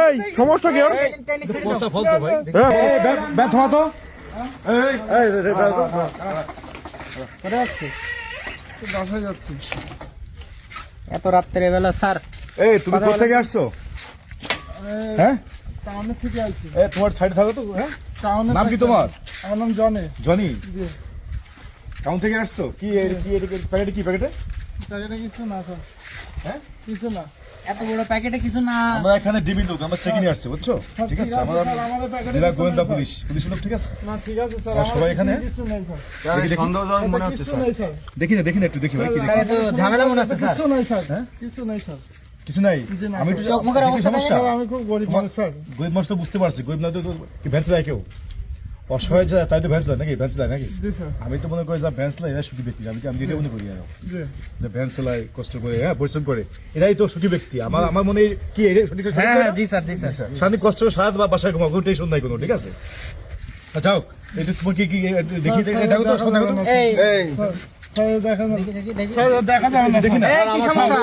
এই সমস্যা কি ওর? পয়সা ফলতো ভাই। ব্যথা তো এত রাত্রে বেলা স্যার। এই তুমি কোথা থেকে আসছো? হ্যাঁ টাউনের থেকে আইছি। এই তোমার সাইডে থাকো তো। হ্যাঁ টাউনের নাম কি তোমার? আমার নাম জনি। জনি, জি। টাউন থেকে আসছো? কি প্যাকেটে কি প্যাকেটে? প্যাকেটে কিছু না স্যার। হ্যাঁ কিছু না। এত বড় প্যাকেটে কিছু না। আমরা এখানে ডিবি লোক, আমরা চেকিং এ আসছি, বুঝছো? ঠিক আছে, আমাদের আমাদের প্যাকেটে জেলা গোয়েন্দা পুলিশ লোক, ঠিক আছে? না, ঠিক আছে স্যার। আর সবাই এখানে? কিছু নেই স্যার। দেখি, দেখি। সন্দেহজনক মনে হচ্ছে স্যার। কিছু নেই স্যার। দেখি না একটু দেখি ভাই কি দেখি। স্যার এত ঝামেলা মনে হচ্ছে স্যার। কিছু নেই স্যার। হ্যাঁ? কিছু নেই স্যার। কিছু নাই। জি না, আমি স্যার। চোখমুখের অবস্থা সমস্যা। স্যার, আমি খুব গরিব মানুষ স্যার। গরিব মানুষ তো বুঝতে পারছি, গরিব না তো কি ভ্যান্স দেয় কেউ? অসহায় যায় তাই তো ভ্যান্স দেয় নাকি? ভ্যান্স দেয় নাকি? জি স্যার। আমি তো মনে করি যা ভ্যান্স লাই এরা সুখী ব্যক্তি। আমি এটা মনে করি আরো জি। যে ভ্যান্স লাই কষ্ট করে, হ্যাঁ পরিশ্রম করে, এরাই তো সুখী ব্যক্তি। আমার মনে হয় কি সঠিক হ্যাঁ হ্যাঁ জি স্যার জি স্যার। শান্তি কষ্ট করে সারা বা বাসায় ঘুমাও, কোনো টেনশন নাই কোনো, ঠিক আছে? যাও এটা তোমার কি দেখি দেখো তো, দেখো তো। এই স্যার, দেখা যাবে। দেখি দেখি দেখি। স্যার, দেখা যাবে না দেখি না। স্যার। এই কি সমস্যা?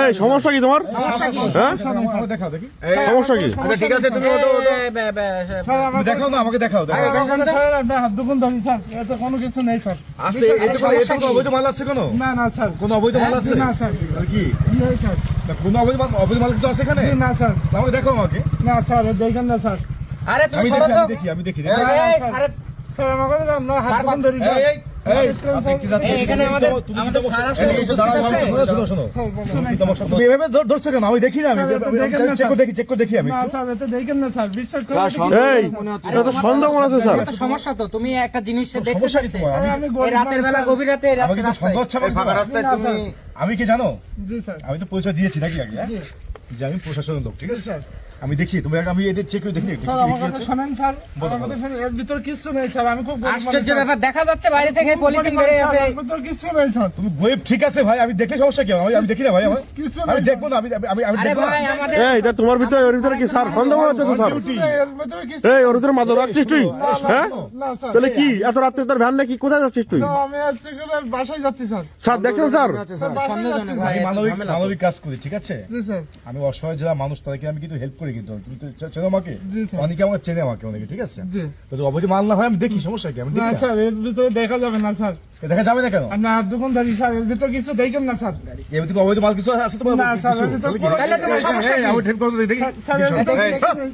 এই সমস্যা কি তোমার? সমস্যা কি? হ্যাঁ আমাকে দেখাও দেখি। সমস্যা কি? স্যার, আমার তুমি দেখাও না, আমাকে দেখাও দেখো। স্যার, আপনার হাত দুগুণ ধরি স্যার। এতে কোনো কিছু নেই স্যার। আছে এতে কোনো অবৈধ মাল আছে কোনো? না না স্যার। কোনো অবৈধ মাল আছে? না স্যার। তাহলে কি নেই স্যার। না, কোনো অবৈধ মাল কিছু আছে এখানে? জি না স্যার। আমাকে দেখাও আমাকে। না স্যার, দেখেন না স্যার। আরে তুমি আমি সরো তো। দেখি দেখি। এই স্যার স্যার, আমাকে আপনার হাত দুগুণ ধরি স্যার। এখানে আমাদের স্যার আছে। শোনো তুমি এভাবে ধরছো কেন? আমি দেখি না, আমি চেক করে দেখি আমি। না স্যার, এতে দেখেন না স্যার। বিশ্বাস করুন। এই এটা তো সন্দেহ মনে হচ্ছে স্যার। একটা সমস্যা তো, তুমি একটা জিনিস দেখতে সমস্যা কি তোমার? আমি এই গরিব রাতের মানুষ বেলা স্যার। গভীর রাতে আমাকে তো সন্দেহ হচ্ছে আমার ফাঁকা রাস্তায় না, তুমি। স্যার। আমি কি জানো? জি স্যার। আমি তো পরিচয় দিয়েছি নাকি আগে, হ্যাঁ? জি। যে আমি প্রশাসনের লোক, ঠিক আছে? স্যার। আমি দেখি তুমি আমি এটা চেক করে দেখি। স্যার, আমার কথা শোনেন স্যার। আমাদের এর ভিতর কিচ্ছু নেই স্যার। আমি খুব গরিব মানুষ আশ্চর্য স্যার। ব্যাপার, দেখা যাচ্ছে বাইরে থেকে খুব পলিথিন গরিব বেড়ে মানুষ আছে। স্যার। এর ভিতর কিচ্ছু নেই স্যার। তুমি গরিব, ঠিক আছে ভাই, আমি দেখলে সমস্যা কি? আমি দেখি না ভাই, কিছু আমি নেই দেখবো না, আমি আরে দেখবো না। ভাই আমাদের এই এটা তোমার ভিতরে, ওর ভিতরে কি স্যার সন্দেহ মনে হচ্ছে তো স্যার? কিছু নেই, এর ভিতরে কিছু এই ওর ভিতরে মাদক রাখছিস তুই? হ্যাঁ না স্যার। তাহলে কি এত রাত্রে তোর ভ্যান নাকি? কোথায় যাচ্ছিস তুই? স্যার, আমি হচ্ছে গেলে বাসায় যাচ্ছি স্যার। স্যার দেখছেন স্যার? স্যার, বাসায় যাচ্ছি স্যার। আমি মানবিক কাজ করি, ঠিক আছে? জি স্যার। আমি অসহায় যারা মানুষ তাদেরকে আমি কিন্তু হেল্প করি, কিন্তু তুমি তো চেনো আমাকে, জি স্যার। অনেকে আমাকে চেনে আমাকে অনেকে, ঠিক আছে? জি। তো অবৈধ মাল না হয় আমি দেখি, সমস্যা কি? আমি না দেখি না। স্যার, এর ভিতরে দেখা যাবে না স্যার। দেখা যাবে না কেন? আপনার হাত দুগুণ ধরি স্যার। এর ভিতর কিছু দেখেন না স্যার। এর ভিতরে অবৈধ মাল কিছু আছে তোমার? না, স্যার, কিছু? এর ভিতরে তাহলে কি? কোনো- তাহলে তোমার সমস্যা কি? আমি ঠিক করে দেখি। স্যার, এর ভিতরে কিছু নেই।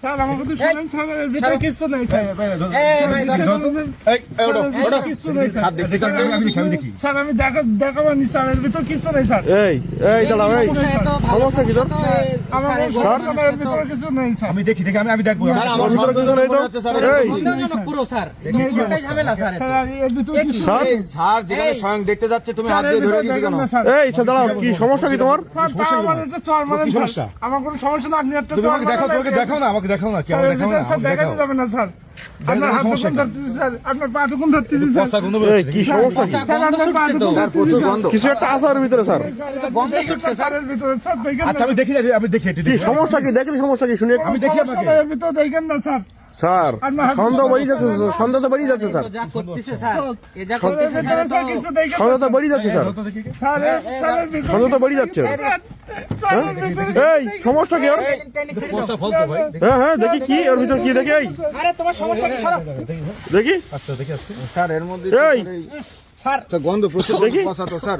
স্যার, আমার কথা শুনেন স্যার। এর ভিতরে কিছু নেই স্যার। এই ভাই বিশ্বাস করুন। স্যার, এর ভিতরে কিছু নেই স্যার। আমি দেখি। স্যার, আমি দেখাবো নি স্যার। এর ভিতর কিছু নেই স্যার। এই দাঁড়াও, এই সমস্যা কি তোর? আমার কোনো সমস্যা নেই, এর ভিতরে কিছু নেই স্যার। আমি দেখি আমি দেখবো। ওর ভিতরে কিছু নেই তো? এই সন্দেহজনক পুরো স্যার। পুরোটাই ঝামেলা স্যার। স্যার, এর ভিতরে কিছু স্যার স্যার যেখানে স্বয়ং দেখতে যাচ্ছে তুমি হাত স্যার, এর দিয়ে ধরে ভিতরে দিয়েছো দেখেন কেন? না স্যার। এই স্যার দাঁড়াও, কি সমস্যা কি তোমার? স্যার, তাও আমার একটা চর মারেন কি স্যার। সমস্যা? আমার কোনো সমস্যা না, আপনি একটা তুমি চর আমাকে দেখাও, মারেন। তোমাকে দেখাও না, আমাকে দেখাও না, কি স্যার, আমাকে এর দেখাও না, ভিতরে স্যার আমাকে দেখাতে দেখাও। যাবে না স্যার। আপনার হাত সমস্যা দুগুণ কি? ধরতেছি স্যার। আপনার পা দুগুণ ধরতেছি স্যার। বস্তা গন্ধ এই বেরোচ্ছে কি নাকি? সমস্যা কি? স্যার, আপনার পা দুগুণ স্যার ধরতেছি প্রচুর স্যার। গন্ধ। কিছু একটা আছে ওর ভিতরে স্যার। গন্ধ ছুটছে স্যার। এর ভিতরে স্যার দেখেন আচ্ছা না। আমি দেখি না, আমি দেখি একটু কি দেখি। সমস্যা কি? দেখলি সমস্যা কি শুনে? আমি দেখি সমস্যা আপনাকে। নেই, এর ভিতরে দেখেন না স্যার। স্যার সন্দেহ বেরিয়ে যাচ্ছে, সন্দেহ তো বেরিয়ে যাচ্ছে স্যার। যা করতেছে স্যার, এ যা এর করতেছে ভিতরে স্যার স্যার তো কিছু দেখেন না। সন্দেহ তো বেরিয়ে যাচ্ছে স্যার। স্যার, স্যার, এর ভিতরে সন্দেহ তো বেরিয়ে যাচ্ছে। স্যার, এর ভিতরে এই সমস্যা কি ওর? বস্তা ফলতো ভাই। হ্যাঁ দেখি কি ওর ভিতর কি দেখি? এই আরে তোমার সমস্যা কি? সরো। দেখি আচ্ছা দেখি আস্তে। স্যার এর মধ্যে এই স্যার স্যার গন্ধ প্রচুর দেখি। পচা তো স্যার।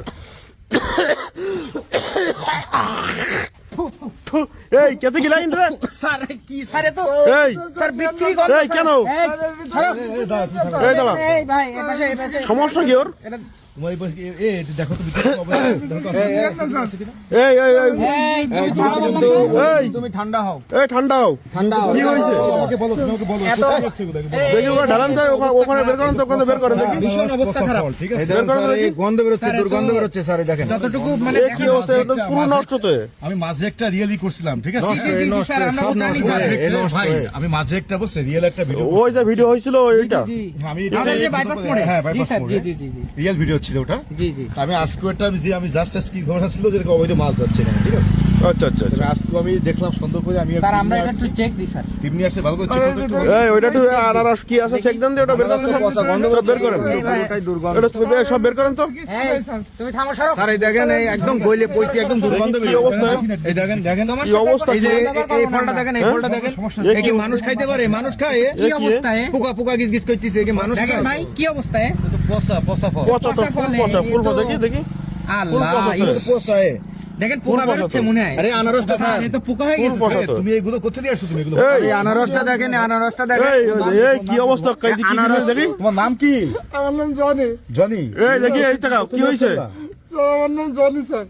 থু, এই কেতে কি লাইন রে? স্যার কি স্যার এ তো এই স্যার বিচ্ছিরি গন্ধ এই কেন? এই সরো। এই দাঁড়া, এই ভাই এই পাশে সমস্যা কি ওর? তোমার এই পাশে- এ একটু দেখো তো ভিতরে কি অবস্থা, দেখো তো আছে। এই এই এই এই তুমি ঠান্ডা হও। এই ঠান্ডা হও। কি হয়েছে? আমাকে বলো, তুমি আমাকে বলো। এত দেখি ওখানে ঢালান তো, ওখানে বের করেন তো, ওখানে বের করেন দেখি। ভীষণ অবস্থা খারাপ। ঠিক এই আছে? দেখেন স্যার এই গন্ধ বেরোচ্ছে, দুর্গন্ধ বেরোচ্ছে স্যার এই দেখেন। যতটুকু মানে এ কি অবস্থা? এটা তো পুরো নষ্ট তো। আমি মাঝে একটা রিয়েলি করছিলাম, ঠিক আছে? জি, জি, জি, স্যার আমরা তো জানি স্যার। মাঝে একটা- ভাই, আমি মাঝে একটা বসে রিয়েল একটা ভিডিও ওই যে ভিডিও হয়েছিল ওইটা। জি আমি আমাদের যে বাইপাস মোড়ে হ্যাঁ জি বাইপাস স্যার জি মোড়ে জি জি জি রিয়েল ভিডিও ছিল ওটা। জি জি তা আমি আজকে একটা আমি জাস্ট কি ঘটনা ছিল যে অবৈধ মাল যাচ্ছে এখানে, ঠিক আছে? আচ্ছা আচ্ছা তবে আজকে আমি দেখলাম সন্দেহ করে আমি স্যার আমরা এটা একটু চেক দিই স্যার। টিম নিয়ে আসলে ভালো করে চেক করতে একটু এই ওইটা একটু আনারস কি আছে চেক দেন দিয়ে ওটা বের করেন পচা গন্ধ বের করেন পুরোটাই দুর্গন্ধ। এটা সব বের করেন তো এই, তুমি থামো সরো। স্যার এই দেখেন এই একদম গইলে পয়সি একদম দুর্গন্ধ কি বেরিয়ে অবস্থা এই দেখেন দেখেন তোমার কি সাথে অবস্থা? এই যে কথা এই বলবো না ফলটা আমরা। দেখেন এই ফলটা দেখেন এই কি মানুষ খাইতে পারে? মানুষ খায় কি অবস্থা এ? পোকা পোকা গিজ গিজ করতেছে কি মানুষ দেখেন খায়? ভাই কি অবস্থা এ? পচা পচা ফল পচা তো ফুল পচা ফুল পচা দেখি দেখি আল্লাহ, পচা তো। ইস, পোকা এ। দেখেন পোকা ফুল পচা বেরোচ্ছে তো। মনে হয়। আরে আনারসটা স্যার এ তো পোকা হয়ে ফুল গেছে পচা স্যার। তো। তুমি এগুলো করতে নিয়ে আসছো তুমি এগুলো এই আনারসটা দেখেন এই আনারসটা দেখেন এই কি অবস্থা কাই দেখি দেখি তোমার নাম কি? আমার নাম জনি জনি। এই দেখি এই টাকা কি হইছে স্যার আমার নাম জনি স্যার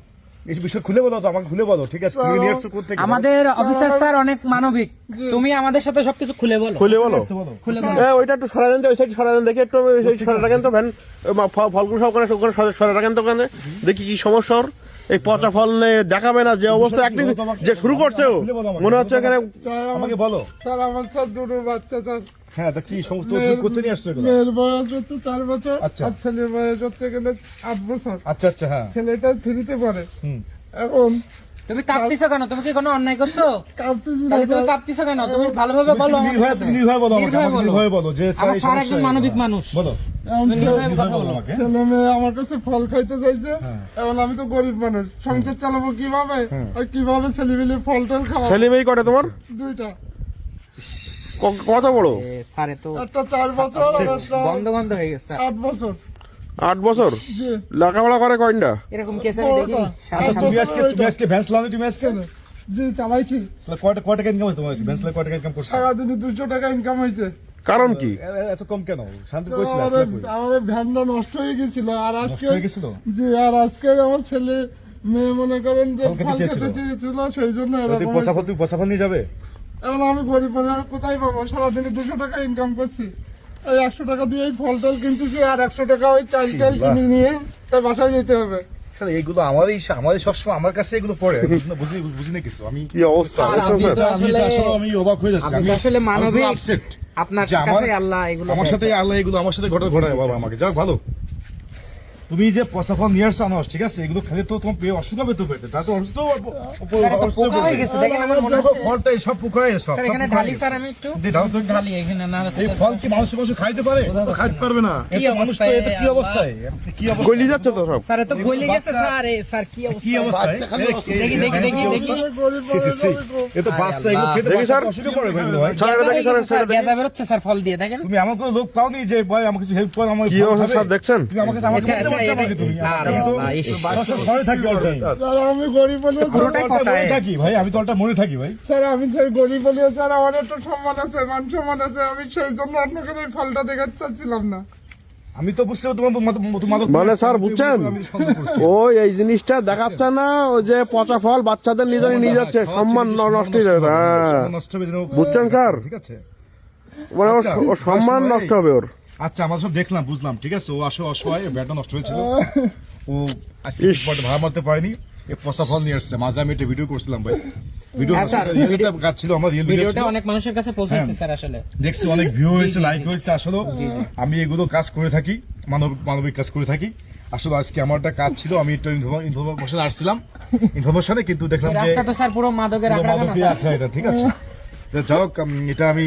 এই বিষয় খুলে বলো তো, আমাকে খুলে বলো, ঠিক আছে? তুমি নিয়ে আসছো কোথা থেকে? আমাদের অফিসার স্যার অনেক মানবিক, তুমি আমাদের সাথে সবকিছু খুলে বলো। খুলে বলো বলো। খুলে বলো। ওইটা একটু সরা দেন তো ওই সাইড সরা দেন দেখি একটু ওই সাইড সরা রাখেন তো ভ্যান ফলগুলো সব ওখানে সরা রাখেন তো ওখানে দেখি কি সমস্যা ওর এই পচা ফল নিয়ে দেখাবে না যে অবস্থা অ্যাক্টিং যে শুরু করছে ও মনে হচ্ছে এখানে স্যার আমাকে বলো। স্যার আমার স্যার দুটো বাচ্চা স্যার হ্যাঁ, তা কি সমস্ত তুমি কোথা নিয়ে আসছো এগুলো? মেয়ের বয়স হচ্ছে 4 বছর আচ্ছা। আর ছেলের বয়স হচ্ছে গেলে 8 বছর। আচ্ছা আচ্ছা, হ্যাঁ। ছেলেটা ফ্রিতে পড়ে হুম। এখন তুমি কাঁপতিছো কেন? তুমি কি কোনো অন্যায় করছো? কাঁপতেছি না তাহলে তুমি স্যার। কাঁপতিছো কেন? তুমি ভালোভাবে বলো আমাদের নির্ভয় সাথে। নির্ভয় বলো আমাকে, নির্ভয়ে আমাকে বলো। নির্ভয় বলো যে আমার এই স্যার সমস্যা একজন এই মানবিক বলো। মানুষ। বলো। এখন তুমি স্যার, নির্ভয়ে কথা বলো। আমাকে। ছেলে মেয়ে আমার কাছে ফল খাইতে চাইছে। এখন আমি তো গরিব মানুষ, সংসার চালাবো কিভাবে আর কিভাবে ছেলেমেয়ে ফল টল খাওয়া? ছেলে মেয়ে কটা তোমার দুইটা, কত বড় এ, স্যারে তো একটা 4 বছর আর একটা বন্ধ বন্ধ হয়ে গেছে স্যার। 8 বছর। 8 বছর জি লেখাপড়া করে কয়টা এরকম কেস আমি দেখিনি। আচ্ছা, তুমি আজকে ভ্যান্স লাও তুমি আজকে? জি চালাইছি, তাহলে কয় টাকা ইনকাম হয় তোমার আজকে? ভ্যান্স লাই কয় টাকা ইনকাম করছো? সারাদিনে 200 টাকা ইনকাম হয়েছে। কারণ কি এত কম কেন? শান্তি তো কইছিল আমাদের আজকে কই? আমাদের ভ্যানটা নষ্ট হয়ে গেছিল আর আজকে হয়ে গেছিল? জি আর আজকে আমার ছেলে মেয়ে মনে করেন যে ফল খেতে ফল চেয়েছিল। খেতে চেয়েছিল সেই জন্য তুমি এরকম পচা ফল হয়েছে। তুমি পচা ফল নিয়ে যাবে? এখন আমি গরিব মানুষ কোথায় পাবো? সারাদিনে 200 টাকা ইনকাম করছি, এই 100 টাকা দিয়ে এই ফল টল কিনতেছি আর 100 টাকা ওই চাল টাল কিনে নিয়ে তাই বাসায় যেতে হবে। স্যার এইগুলো আমাদের সবসময় আমার কাছে এগুলো পড়ে, আমি বুঝি না কিছু। আমি কি অবস্থা স্যার, দেখছেন আপনি স্যার? তো আমি তো আসলে আমি অবাক হয়ে যাচ্ছি। আপনি আমি তো আসলে মানবিক। আপসেট আপনার যে আমার- কাছে আল্লাহ এগুলো আমার সাথে আল্লাহ এগুলো আমার সাথে ঘটনা ঘটায় বাবা আমাকে। যাক ভালো, তুমি যে পচা ফল নিয়ে আসছো আনাস, ঠিক আছে? এগুলো খেলে তো তোমার পেয়ে অসুখ হবে তো পেটে, তা তো অসুস্থ স্যার, এত পোকা হয়ে গেছে দেখেন আমার মনে হচ্ছে। ফলটা সব পোকায় সব স্যার এখানে ঢালি স্যার আমি একটু দাও তো। ঢালি এখানে না এই ফল কি মানুষ খাইতে পারে? খাইতে পারবে না এত মানুষ তো, অবস্থায়, এত কি অবস্থায়? কি অবস্থা? গলি যাচ্ছে তো সব স্যার এত গলে গেছে স্যার। স্যার কি কি অবস্থা? অবস্থা? দেখি দেখি দেখি দেখি আমি গরিব সি সি সি, মানুষ, এ তো বাচ্চা, এগুলো খেতে দেখি বাচ্চা স্যার। অসুখে পড়ে ভাই এগুলো ভাই। স্যার এটা দেখি স্যার স্যার গেজা বেরোচ্ছে স্যার ফল দিয়ে দেখেন। তুমি আমার কোনো লোক পাওনি যে ভাই আমাকে কিছু হেল্প করো, আমার কি অবস্থা স্যার দেখছেন? তুমি আমাকে আমাকে আচ্ছা, বলতে আচ্ছা, পারতে আমাকে তুমি। আরে আমি তো আল্লাহ, ইস। বাসার ঘরে থাকি all time। স্যার আমি গরিব বলে পুরোটাই তলটা পচা, মরে এ। থাকি ভাই, আমি তলটা মরে থাকি ভাই। স্যার আমি স্যার গরিব বলে স্যার আমার একটা সম্মান আছে, মান সম্মান আছে, আমি সেই জন্য আপনাকে এই ফলটা দেখাতে চাচ্ছিলাম না। আমি তো বুঝতে তোমার মানে স্যার বুঝছেন? আমি সন্দেহ করছি। ওই এই জিনিসটা দেখাচ্ছে না, ওই যে পচা ফল বাচ্চাদের নিজেরই নিয়ে যাচ্ছে, সম্মান নষ্ট হয়ে যাবে। হ্যাঁ সম্মান নষ্ট হবে যেন। বুঝছেন স্যার? ঠিক আছে। মানে ওর সম্মান নষ্ট হবে ওর। আচ্ছা, আমরা সব দেখলাম, বুঝলাম, ঠিক আছে? ও আসলে অসহায়, ব্যাটটা নষ্ট হয়েছিল, ও আজকে ইস। ভাড়া মারতে পারেনি, এই পচা ফল নিয়ে আসছে। মাঝে আমি একটা ভিডিও করছিলাম ভাই, ভিডিও হ্যাঁ, স্যার, রিয়েলটা কাজ ছিল, আমার রিয়েল ভিডিও ভিডিওটা অনেক মানুষের কাছে পৌঁছেছে স্যার আসলে। দেখছি, অনেক ভিউ হয়েছে, লাইক হয়েছে। আসলে আমি এগুলো কাজ করে থাকি, মানবিক কাজ করে থাকি। আসলে আজকে আমার একটা কাজ ছিল, আমি একটা ইনফরমেশন আসছিলাম, ইনফরমেশনে কিন্তু দেখলাম যে রাস্তা তো স্যার পুরো মাদকের পুরো আখড়া না মাদকের স্যার। আখড়া এটা, ঠিক আছে? তো যাই হোক, এটা আমি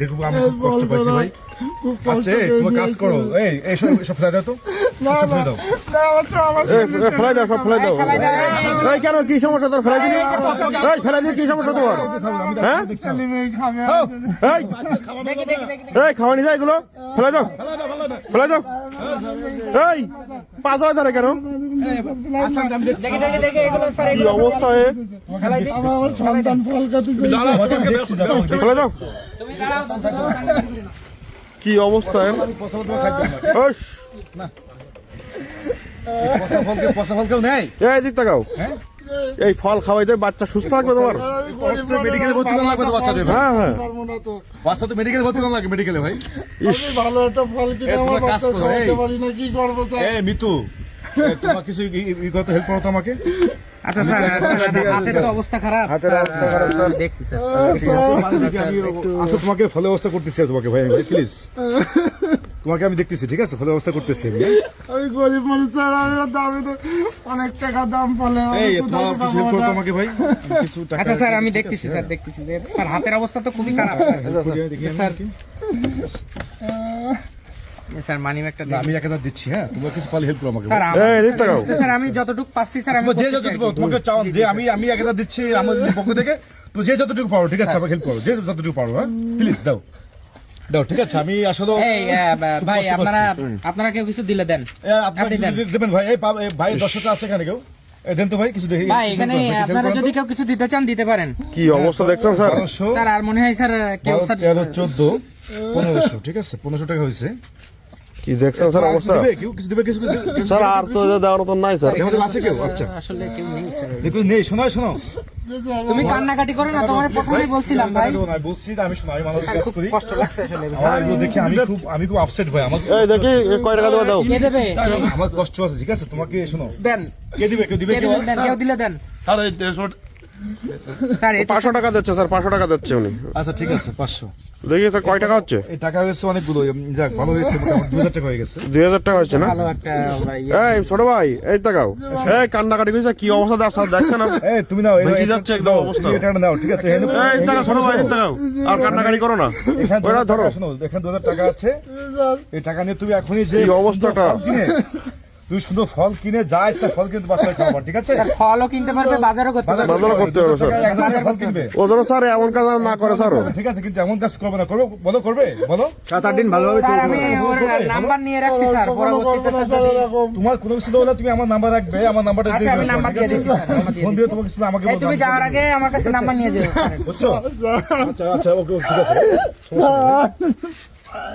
দেখবো, আমি খুব কষ্ট পাইছি ভাই। খুব কষ্ট আচ্ছা, এই, করে তুমি কাজ নিয়েছি। করো, এই সব ফেলে দাও তো, না সব না ফেলে দাও। না, আমার ফেলাই দাও, সব ফেলাই দাও। এই কেন কি সমস্যা তোর? ফেলাই দিবি? এই ফেলাই দিবি, কি সমস্যা তোমার? হ্যাঁ ছেলে মেয়ে খাবে এই এই খাওয়া নিয়ে যায় এগুলো, ফেলাই দাও, ফেলাই দাও। এই পাঁচড়া ধরে কেন? দেখি দেখি দেখি এগুলো স্যার কি অবস্থা এ? আমার সন্তান ফল খাতে চাইছে। দেখছি, দাঁড়াও, আমি ফেলাই দাও। তুমি দাঁড়াও, তুমি দাঁড়াও। কি অবস্থা এর? পচা ফল তোমার খাইতে হবে না। ওস, এই পচা ফল কেউ নেয়? এই দিক তাকাও। হ্যাঁ? এই ফল খাওয়াইতে বাচ্চা সুস্থ থাকবে তোমার। আমি গরিব মানুষ, মেডিকেলে ভর্তি করা লাগবে তো বাচ্চাদের ভাই। হ্যাঁ হ্যাঁ পারবো না তো। বাচ্চা তো মেডিকেলে ভর্তি করা লাগবে, মেডিকেলে ভাই। আমি ভালো একটা ফল কিনে এই, আমার তোমরা কাজ বাচ্চা করো, খাওয়াতে এই। পারি না, কি করবো স্যার? এই মিতু, তোমার কিছু হেল্প করো তো আমাকে। আচ্ছা স্যার, হাতের তো অবস্থা খারাপ। হাতের অবস্থা খারাপ, স্যার। দেখছি স্যার। আচ্ছা, তোমাকে ফলে অবস্থা করতেছি তোমাকে ভাই, প্লিজ। তোমাকে আমি দেখতেছি, ঠিক আছে, ফলের ব্যবস্থা করতেছি আমি। আমি গরিব মানুষ স্যার, আমি দামে অনেক টাকা দাম ফলে এই তোমার কিছু হেল্প করো তোমাকে ভাই, আমি কিছু টাকা আচ্ছা স্যার, আমি ঠিক আছে, দেখতেছি হ্যাঁ। স্যার, দেখতেছি যে স্যার হাতের অবস্থা তো খুবই খারাপ স্যার। স্যার মানি ব্যাগটা না, আমি 1000 দিচ্ছি, হ্যাঁ, তোমরা কিছু পারলে হেল্প করো আমাকে। স্যার এই এদিক তাকাও। স্যার আমি যতটুকু পাচ্ছি স্যার আমি তোমার যে করতেছি যতটুকু আর কি। তোমাকে চাও যে আমি 1000 দিচ্ছি আমার পক্ষ থেকে, তো যে যতটুকু পারো, ঠিক আছে, আমাকে হেল্প করো, যে যতটুকু পারো, হ্যাঁ, প্লিজ দাও দাও, ঠিক আছে। আমি আসলে এই ভাই আপনারা কেউ কিছু দিলে দেন। আপনারা আপনি কিছু দেন। দেবেন ভাই, এই ভাই দর্শক আছে এখানে কেউ, এই দেন তো ভাই কিছু দেখি। ভাই এখানে আপনারা যদি কেউ কিছু দিতে চান দিতে পারেন কি অবস্থা দেখছেন স্যার? 1200, স্যার। আর মনে হয় স্যার কেউ 12, স্যার 13, 14, 1500, ঠিক আছে, 1500 টাকা হয়েছে। কি দেখছেন স্যার অবস্থা? কেউ কিছু দেবে, কিছু স্যার আর তো দেওয়ার মতন নাই স্যার। আমাদের আছে কেউ? আচ্ছা, আসলে কেউ নেই স্যার। দেখো নেই, শোনো শোনো, তুমি কান্নাকাটি করো না, তোমার প্রথমেই বলছিলাম ভাই। আমি বলছি যে আমি শোনো, আমি মানবিক কাজ করি, কষ্ট লাগছে আসলে। আমার এগুলো দেখে আমি খুব আপসেট ভাই, আমার এই দেখি কয় টাকা দেওয়া দাও। কে দেবে? আমার কষ্ট আছে, ঠিক আছে, তোমাকে শোনো, দেন। কে দিবে, কেউ দিবে, কে দিলে দেন, কেউ দিলে দেন। স্যার এই তো 500 টাকা দিচ্ছে স্যার, 500 টাকা দিচ্ছে উনি। আচ্ছা ঠিক আছে, 500। দেখি স্যার কয় টাকা হচ্ছে? এই টাকা হয়েছে অনেকগুলো, যাক ভালো হয়েছে, মোটামুটি 2000 টাকা হয়ে গেছে। 2000 টাকা হচ্ছে না? ভালো একটা ভাই। এই ছোট ভাই এই তাকাও, এই কান্নাকাটি কইছে কি অবস্থা দেখছেন না? এই তুমি নাও, বেঁচে যাচ্ছে একদম অবস্থা। এই টাকাটা নাও, ঠিক আছে, এই তাকাও ছোট ভাই, এই তাকাও, আর কান্নাকাটি করো না। এখানে ওরা 2000 ধরো। টাকা, শোনো, এখানে 2000 টাকা আছে, স্যার এই টাকা নিয়ে তুমি এখনই যে কি অবস্থাটা? ফল কিনে, তুমি শুধু ফল কিনে যা ইচ্ছা ফল কিনতে বাচ্চা খাওয়া, ঠিক আছে, স্যার ফলও কিনতে পারবে, বাজারও করতে পারবে। বাজারও করতে হবে, স্যার। 1000 ফল কিনবে, ও ধরো স্যার এমন কাজ আর না করে স্যার। ঠিক আছে, কিন্তু এমন কাজ করবে না, করবে বলো, করবে বলো, 7-8 দিন ভালোভাবে স্যার চলবে। আমি ওর নাম্বার নিয়ে রাখছি স্যার, পরবর্তীতে স্যার স্যার যদি- এরকম তোমার কোনো কিছু দেবো না, তুমি আমার নাম্বার রাখবে, আমার নাম্বারটা আচ্ছা, দিয়ে আমি দিও, নাম্বার ঠিক দিয়ে আছে? দিচ্ছি, স্যার, নাম্বার দিয়ে ফোন দিয়ে তোমাকে কিছু আমাকে এই বলতে তুমি হবে, যাওয়ার আগে আমার কাছে নাম্বার নিয়ে যেও স্যার। বুঝছো? আচ্ছা আচ্ছা, ওকে ঠিক আছে,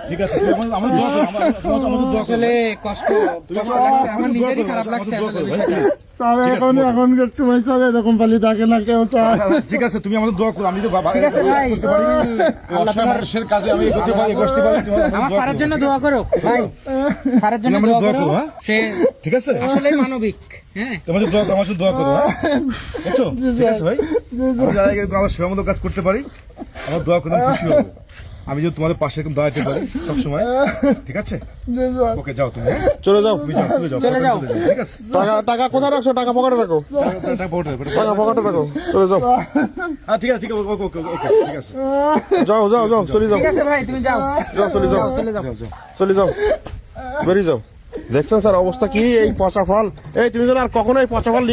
ঠিক আছে, তুমি আমার দোয়া করো, আমার দোয়া করো। আসলে কষ্ট লাগছে, আমার নিজেরই খারাপ লাগছে আসলে বিষয়টা। স্যার এখনকার সময় স্যার এরকম পালি থাকে না কেউ স্যার। ঠিক আছে, তুমি আমাদের দোয়া করো, আমি তো বাবা ঠিক আছে ভাই, আল্লাহ অবশ্যই মানুষের কাজে আমি করতে পারি, বসতে পারি, তুমি আমাদের আমার দোয়া স্যারের করো। জন্য দোয়া করো ভাই, স্যারের জন্য তুমি আমাদের দোয়া দোয়া করো। করো, হ্যাঁ? সে ঠিক আছে, আসলে মানবিক, হ্যাঁ। তোমাদের দোয়া করো, আমার জন্য দোয়া করো, হ্যাঁ? বুঝছো? ঠিক আছে ভাই, আমি যারা আমার সেবার মতো কাজ করতে পারি, আমার দোয়া করতে আমি খুশি হবো, আমি যদি তোমাদের পাশে এরকম দাঁড়াতে পারি সবসময়, ঠিক আছে, জি স্যার। ওকে যাও তুমি, হ্যাঁ? চলে যাও। তুমি যাও, চলে যাও, চলে যাও। ঠিক আছে, টাকা কোথায় রাখছো? টাকা পকেটে রাখো, টাকা পকেটে রাখো, টাকা পকেটে রাখো, চলে যাও। হ্যাঁ ঠিক আছে, ঠিক আছে, ওকে ওকে ওকে, ঠিক আছে, যাও যাও যাও, চলে যাও, ঠিক আছে ভাই, তুমি যাও, যাও চলে যাও, চলে যাও। যাও যাও। চলে যাও, বেরিয়ে যাও। দেখছেন স্যার অবস্থা কি? এই পচা ফল, এই তুমি যেন আর কখনো এই পচা ফল